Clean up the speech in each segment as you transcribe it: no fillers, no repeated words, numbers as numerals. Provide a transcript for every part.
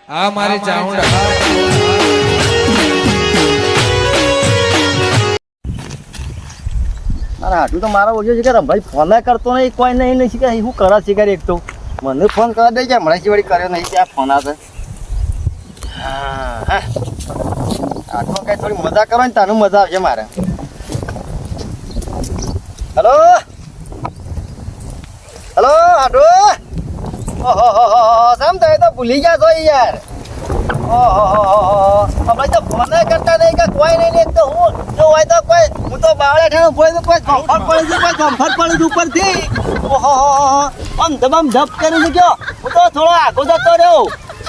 આ મારી ચાઉંડા મારા હાટું તો મારા ઓછો છે કે ભાઈ ફોન કરતો નહીં, કોઈ નહીં નહીં શીખે શું કરે છે એક તો મને ફોન કરવા દે કે હમણાં વળી કર્યો નહીં ત્યાં ફોન આવે. હા આટલો કઈ થોડી મજા કરો ને તાનું મજા આવશે મારે. હલો હલો હાટુ, ઓહો સામ થાય તો ભૂલી ગયા છો યાર. ઓહો ભાઈ તો ફોન કરતા નહીં કે કોઈ નહીં. એક તો હું જો હોય તો કોઈ હું તો બાવળે ઠેણું કોઈ તો કોઈ કમ્ફર્ટ પડી છે, કોઈ કમ્ફર્ટ પડી છે ઉપરથી. ઓહો આમ ધબામ ધબ કરી મૂક્યો. હું તો થોડો આગો જતો રહ્યો.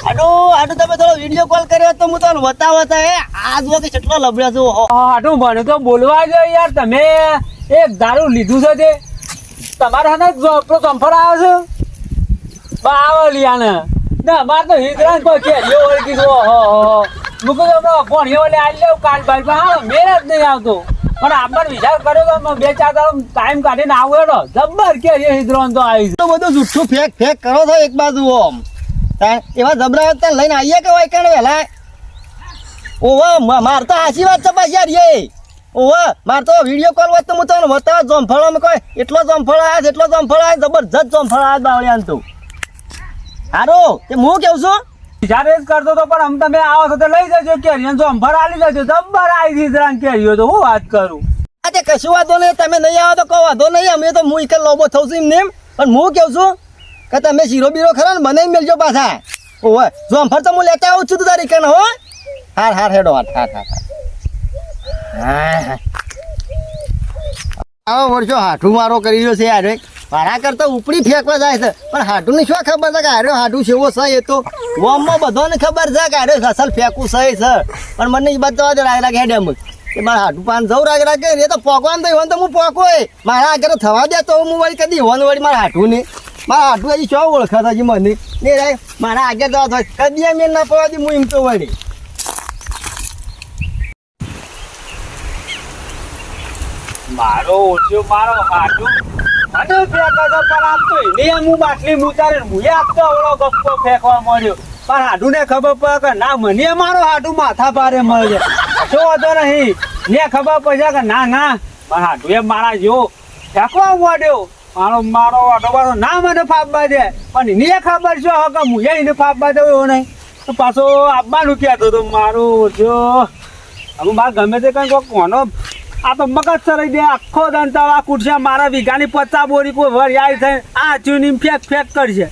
આટું તમે થોડો વિડીયો કોલ કર્યો તો હું તો બતાવતા હે આ જો કે કેટલો લબડ્યો છું. આટું મને તો બોલવા જો યાર, તમે એક દારૂ લીધું છે તે તમારે હાને પેલો કમ્ફર્ટ આવે છે બાવલિયાને ના મારે તો હિતરાન કોઈ કેરીઓ ઓળખી દો. મૂકું તો ભણ્યો એટલે આવી લેવું કાલ બાલ હા મેળ જ નહીં આવતો, પણ આપણે વિચાર કર્યો તો બે ચાર દાડો ટાઈમ કાઢીને આવું એનો જબ્બર કેરીઓ હિતરાન તો આવી છે. બધું જુઠ્ઠું ફેક કરો છો એક બાજુ. ઓમ એવા જબરા લઈને આવીએ કે હોય કાણ વહેલા. ઓહો માર તો હાચી વાત છે પાછી યાર એ. ઓહો માર તો વિડીયો કોલ હોય તો હું તમને બતાવ જમફળમાં કોઈ એટલો જમફળ આવ્યા એટલો જમફળ આવ્યા જબરજસ્ત જમફળ આવ્યા બાવળિયાને તો. હારું તે હું કેવું છું વિચાર જ કરતો તો પણ આમ તમે આવો છો તો લઈ જજો કેરીઓ જમફળ આલી જજો જબ્બર આવી હિતરાન કેરીઓ તો હું વાત કરું. આજે કશું વાંધો નહીં, તમે નહીં આવો તો કોઈ વાંધો નહીં. અમે તો હું એક લોબો થઉં છું એમને એમ. પણ હું કેવું છું કે તમે શીરો બીરો ખરા ને મને મેળજો પાછા. ઓહો જમફળ તો હું લેતા આવું છું તું તારી કણ હો. હાર હેડો હાર. આવો વર્ષો હાઠું મારો કરી રહ્યો છે યાર. મારા કરતા ઉપડી ફેંકવા જાય છે પણ હાઠું ની શું ખબર છે કે હારે હાઠું સેવો છે એ તો વોમમાં બધાને ખબર છે કે હારે અસલ ફેંકવું છે પણ મને એ બતાવવા દે રાગ હેડે એમ કે મારા હાઠું પાન જવું રાગ એ તો પોકવાનું તો હોય તો હું પોકો મારા આગળ થવા દે તો હું વળી કદી હોન વળી મારા હાઠું ને મારા હાઠું હજી શું ઓળખાતા હજી મને ને રે મારા આગળ જવા થાય કદી એમ ના પડવા દે હું એમ તો વળી. મારો ઓછો મારો હાડું મને ફેંકો તો પણ આપતો એને હું બાટલી મુતારે હું આપતો ઓળો ગપ્પો ફેંકવા મળ્યો પણ હાડું ને ખબર પડે કે ના મને મારો હાડું માથા ભારે મળે શું વાંધો નહીં ને ખબર પડશે કે ના મારા હાડું એ મારા જેવો ફેંકવા મળ્યો મારો વાટો ના મને ફાપવા દે પણ એને ખબર છે કે હું એને ફાપવા દઉં એવો નહીં તો પાછો આપવાનું કહેતો તો મારું ઓછો હવે મારે ગમે તે કંઈ કોનો આ તો મગજ સરાઈ દે આખો દંતાવા કુટશે મારા વીઘાની 50 બોરી કોઈ વરિયાળી થઈ આ ચૂની ફેક કરશે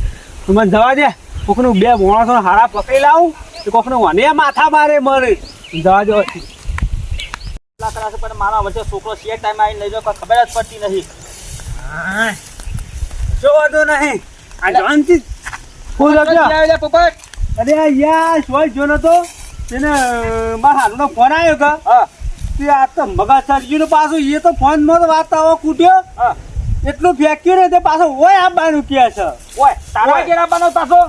મને જવા દે કોકનું બે માણસો હારા પકડી લાવું તો કોકનું મને માથા મારે મરે જવા દે. પણ મારા વચ્ચે છોકરો છે ટાઈમ આવી નહીં જો ખબર જ પડતી નથી. જો વાંધો નહીં આ જાનથી અરે યાર સોય જોનો તો તેને મારા હાલનો ફોન આવ્યો કે તે આ તો મગજ સર્જીનું પાછું એ તો ફોન માં તો વાત આવો કૂટ્યો એટલું ફેંક્યું ને તે પાછો ઓય આપવાનું કે છે. ઓય તારા કે આપવાનો પાછો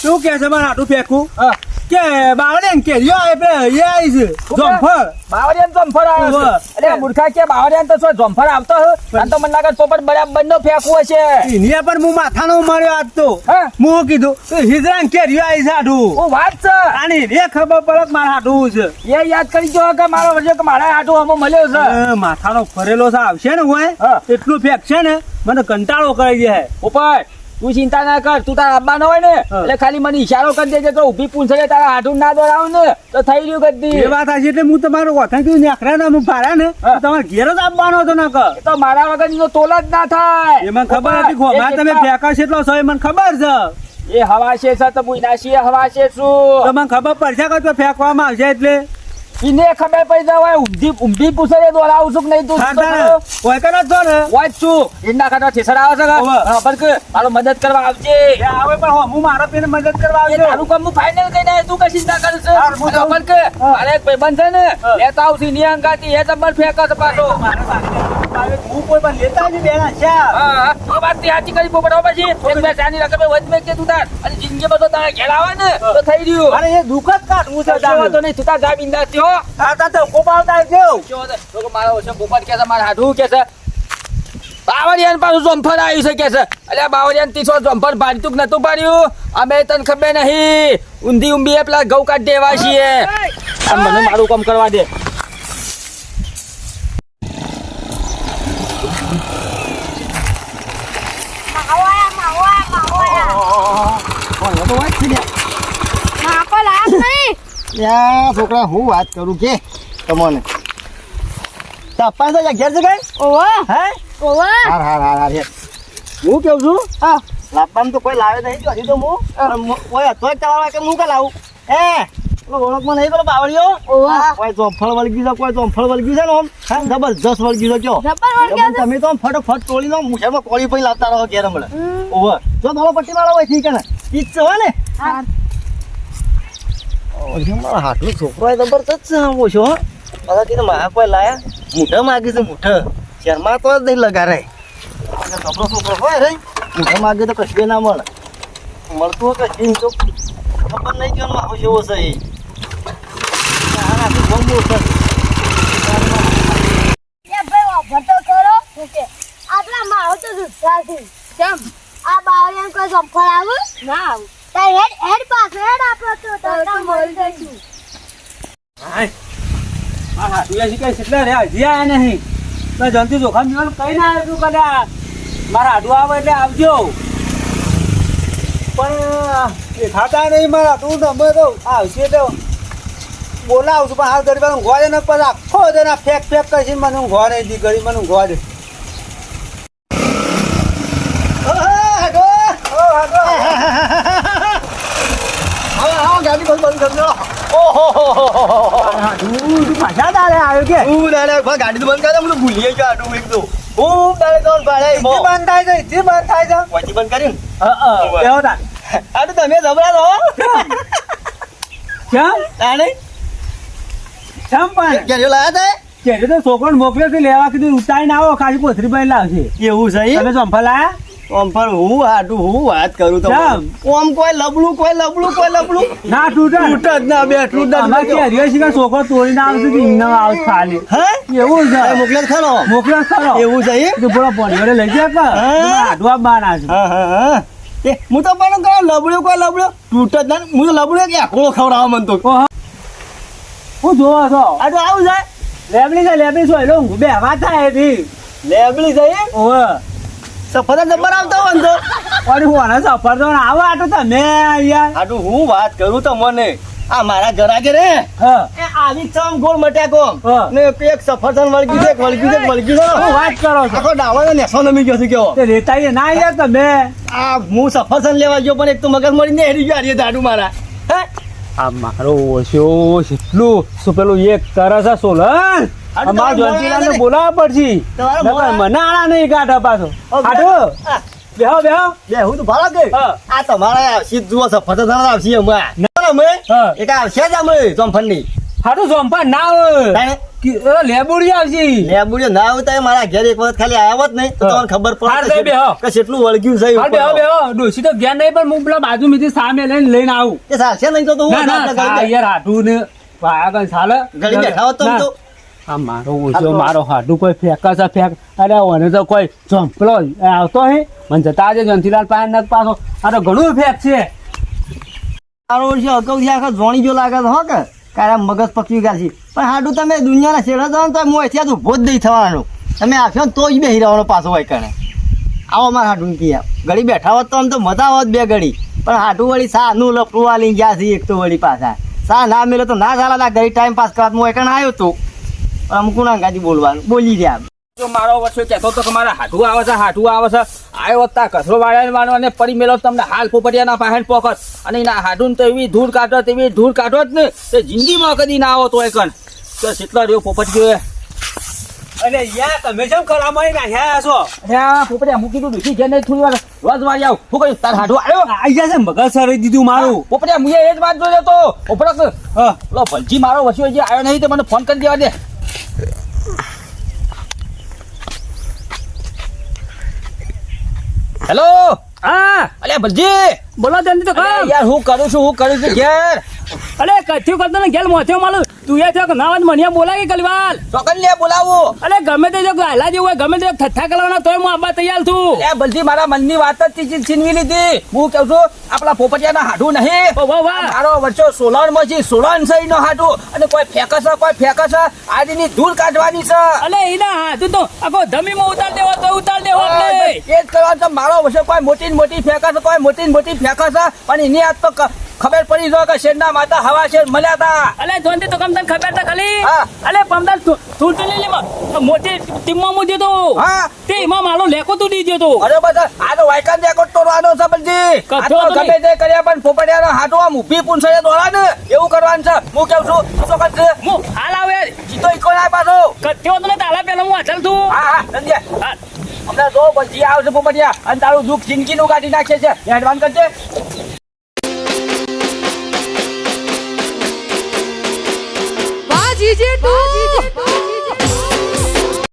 શું કે છે મારે આટલું ફેંકું કે બાવળે કે યો એ આવી છે જમફળ બાવળિયાન જમફળ આવ્યો છે. અરે મૂર્ખા કે બાવળિયાન તો શું જમફળ આવતો હે અને તો મને લાગે ચોપટ બરાબર નો ફેંકવો છે. એને પણ હું માથાનો માર્યો આજ તો હું કીધું હિજરાન કે યો આવી છે આઠું ઓ વાત છે આની રે ખબર પડે મારે આઠું છે એ યાદ કરી જો કે મારો વજે કે મારા આઠું આમાં મળ્યો છે. માથાનો ફરેલો છે આવશે ને હોય એટલું ફેંકશે ને મને કંટાળો કરી દે ઉપર તું ચિંતા ના કર, તું તારા આબા ન હોય ને એટલે ખાલી મને ઈશારો કરી દેજે તો ઊભી પૂંછડે તારા હાથું ના દોડાવ ને તો થઈ રહ્યું ગદ્દી. એ વાત હશે એટલે હું તમારું વખત કીધું નેખરા ને હું ભાડા ને તમારે ઘેર જ આપવાનો હતો ને કર તો મારા વગર તોલ જ ના થાય. એમાં ખબર હતી ખોબા તમે ફેંકા છે એટલો છે મને ખબર છે. એ હવાશે છે તો બુઈનાશી હવાશે શું તમને ખબર પડશે કે તો ફેંકવામાં આવશે એટલે એને ખબર પડી જાય ઊંધી પૂછે દોડાવું છું નહીં તું કોઈ કરો છો ને વાત છું એના ખાતા ઠેસર આવે છે ખબર કે મારો મદદ કરવા આવજે આવે પણ હું મારા પેને મદદ કરવા આવજો તારું કામ હું ફાઇનલ કઈ દે તું કઈ ચિંતા કરશે ખબર કે અરે એક ભાઈબંધ છે ને લેતા આવશે ની અંગાતી એ જબર ફેંકો છે પાછો હું કોઈ પણ લેતા જ બેના છે. હા એ વાત થી સાચી કરી પોપડો પછી એક બે ચાની રકમે વધ મેક કે તું તાર અને જિંદગી બધો તારે ઘેર આવે ને તો થઈ રહ્યું અરે એ દુઃખ જ કાઢવું છે તો નહીં તું તાર જા બિંદાસ થયો આ તો કોપાવતા જો મારો ઓછો પોપટ કે છે મારા હાડું કે છે બાવળિયાને પાછું જમ્ફર આવ્યું છે કે છે અલ્યા બાવળિયાને 300 જમ્ફર ભાડ્યું કે નતું ભાડ્યું અમે તને ખબર નહીં ઊંધી ઊંધી એ પેલા ઘઉં કાઢી દેવા છીએ આ મને મારું કામ કરવા દે યા છોકરા હું વાત કરું કે તમને તાપા તો ઘેર છે કઈ હે હાર હાર હાર હાર હેડ. હું કેવું છું લાપવાનું તો કોઈ લાવે નહીં હજી તો હું કોઈ હતો જ તમારા કે હું કે લાવું ઓળખમાં નહીં પેલો બાવળીઓ કોઈ ચોંફળ વળગ્યું છે કોઈ ચોંફળ વળગ્યું છે ને આમ જબરજસ્ત વળગ્યું છે કયો તમે તો આમ ફટોફટ તોડી લો મુઠામાં કોળી પછી લાવતા રહો ઘેર હમણાં ઓવર જો દોડો પટ્ટી વાળો હોય ઠીક ને ઈ જ હોય ને મારા હાથનો છોકરો એ જબરજસ્ત છે આમ ઓછો બધા કીધું મારા કોઈ લાયા મૂઠા માગે છે મૂઠા શહેરમાં તો જ નહીં લગારે છોકરો છોકરો હોય રે મૂઠા માગે તો કશું ના મળે મળતું હોય કશું તો ખબર નહીં કે મારો જેવો છે એ આનાથી બહુ છે જલ્દી જોખમ જીવન કઈ ના આવ્યું કદાચ મારા હાડું આવે એટલે આવજો પણ દેખાતા નહીં મારા તું નંબર તો આવશે તો બોલાવું છું પણ હાલ ગરીબ ઊંઘવા દે ને પછી આખો દે ફેક ફેક કરી મને ઊંઘવા નહીં દી ગરીબ મને ઊંઘવા દે ગાડી બંધ કરજો પાછા તારે આવ્યો કે હું ગાડી તો બંધ કરે હું ભૂલી ગયો આટલું એક તો હું તારે તો ભાડે બંધ થાય છે ઇથી બંધ થાય છે પછી બંધ કર્યું કેવો તા આ તો તમે જબરા રહો કેમ તાણે કેમ પણ કેજો લાયા તા કે તો છોકરો મોકલ્યો કે લેવા કીધું ઉતારીને આવો ખાલી પોથરી ભાઈ લાવશે એવું છે તમે જંફા લાયા ઓમ પર હું હાટું હું વાત કરું તો ઓમ કોઈ લબડું ના તૂટે તૂટ જ ના બેઠું જ અમારે કે હરિયો છે કે છોકરો તોડીને આવશે કે ઇન્ના આવશે ખાલી હે એવું છે મોકલે ખરો મોકલ્યો ખરો એવું છે એ તો પૂરા પોણીવાળે લઈ ગયા કે આડવા બાના છે હા એ હું તો પણ કહો લબડ્યો તૂટ જ ના હું તો લબડ્યો કે આખો ખવડાવવા મન તો હું જોવા છો આ તો આવું છે લેબડી છો એલો બે વાત થાય એથી લેબડી છે એમ ઓવે સફર જબર આવતા હોય ને તો અરે હું આને સફર તો આવો આટો તમે યાર આટું હું વાત કરું તો મને આ મારા ઘરાગે રે હા એ આવી ચમ ગોળ મટ્યા હા. ને એક સફરજન વળગી છે શું વાત કરો છો આખો ડાવાનો નેસો નમી ગયો છે કેવો તે લેતા આવીએ ના યાર તમે આ હું સફરજન લેવા ગયો પણ એક તો મગજ મળી ને હેરી ગયો આ દાડુ મારા હે આ મારો ઓછો કેટલું શું પેલું એક તરસ છે સોલન અમારા જોંતીલાને બોલાવવા પડશે તમારા નકર મને આણા નહીં કાઢા પાછો હાટો બેહો બે હું તો ભાડા ગઈ હા. આ તમારા આવશે જુઓ સફરજન આવશે અમાર ના અમે હા. એક આવશે જ અમે ચોમફળની હાટો જોંપા ના આવે લેબુડી આવશે લેબુડિયો ના આવતા મારા ઘેર એક વખત ખાલી આવ્યો જ નહીં તો તમને ખબર હાર દે પડે બેહો. કે કેટલું વળગ્યું છે હાલ બેહો બેહો ડોસી તો ઘેર નહીં પણ હું પેલા બાજુ મીથી સામે લઈને આવું એ ચાલશે નહીં તો હું ના ના આ યાર હાટું ને ભાયા કઈ ચાલે ઘડી બેઠા હોત તો હું તો આ મારો ઓછો મારો હાડું કોઈ ફેંકા છે ફેંક અરે ઓને તો કોઈ ઝંપલો આવતો હે મને જતા આજે જંતીલાલ પાસે નક પાછો આ તો ઘણું ફેંક છે મારો છે અગાઉથી આખો જોણી જો લાગે છે હો કે કારા મગજ પકવી ગયા છે પણ હાડું તમે દુનિયાના છેડે જાઓ ને તો હું અહીંથી જ ઊભો જ નહીં થવાનું તમે આવશો ને તો જ બેસી રહેવાનો પાછો હોય કણે આવો અમારા હાડું કી ઘડી બેઠા હોત તો આમ તો મજા આવત બે ઘડી પણ હાડું વળી સાનું લપડું વાલી ગયા છે એક તો વળી પાછા સા ના મેળે તો ના ચાલે ઘડી ટાઈમ પાસ કરવા હું એકણ આવ્યો તો પણ અમુક ના ગાડી બોલવાનું બોલી રહ્યા જો મારો વર્ષો કહેતો તો કે મારા હાટું આવે છે આવ્યો તા કચરો વાળવાનો અને પડી મેલો તમને હાલ પોપટિયાના પાહેણ પોકત અને એના હાડું તો એવી ધૂળ કાઢો તેવી ધૂળ કાઢો જ ને તે જિંદગીમાં કદી ના આવો તો એ કણ તો કેટલો રહ્યો પોપટીયો અરે યાર તમે જેમ કલામાં નાખ્યા છો અરે પોપટિયા મૂકી દઉં દુખી જેને થોડી વાર રોજ વાળી આવ શું કહ્યું તાર હાડું આવ્યો આઈ જશે મગજ સરી દીધું મારું પોપટિયા મુએ એ જ વાત જોયો તો પોપડા પેલો ભલજી મારો વસ્યો જે આવ્યો નહીં તો મને ફોન કરી દેવા દે હેલો હા અલ્યા ભલજી બોલો જલ્દી તો અલ્યા યાર હું કરું છું ઘેર અરે કથ્યું કરતો ને ગેલ મોથ્યો માલું તું એ જો ના વાત મને બોલાવી કલવાલ ચોકન લે બોલાવું અરે ગમે તે જો ગાયલા જેવું હોય ગમે તે ઠઠ્ઠા કરવાના તોય હું આવવા તૈયાર છું એ બલજી મારા મનની વાત જ છીનવી લીધી હું કહું છું આપણા પોપટિયાના હાડું નહીં વાહ, વાહ. મારો વર્ષો સોલનમાં છે સોલન છે એનો હાડું અને કોઈ ફેંકશે આજની ધૂળ કાઢવાની છે અલે એના હાથ તો આખો ધમીમાં ઉતાર દેવો તો ઉતાર દેવો આપણે એ જ કરવાનું છે મારો વર્ષે કોઈ મોટી ને મોટી ફેંકશે કોઈ મોટી ને મોટી ફેંકશે પણ એની આજ તો ખબર પડી જો કે શેરના માતા હવા શેર મળ્યા હતા અલે જોનથી તો કમ તને ખબર તા ખાલી હા. અલે પમદાર તું તો લીલી મોટી ટીમમાં મુદ્યો તો હા. તે એમાં મારો લેકો તું દીધો તો અરે બધા આ તો વાયકાન રેકોર્ડ તોડવાનો છે બલજી આ કથો તો તો ગમે તે કર્યા પણ પોપડિયાનો હાડું આમ ઊભી પૂંછડે દોડા ને એવું કરવાનું છે હું કહું છું તું તો કરશે હું હાલ આવે જીતો ઈકો ના પાછો કત્યો તને તાલા પેલા હું અચલ છું હા સંજય હા. હમણાં જો બલજી આવશે પોપડિયા અને તારું દુઃખ જિંદગીનું કાઢી નાખે છે એડવાન્સ કરજે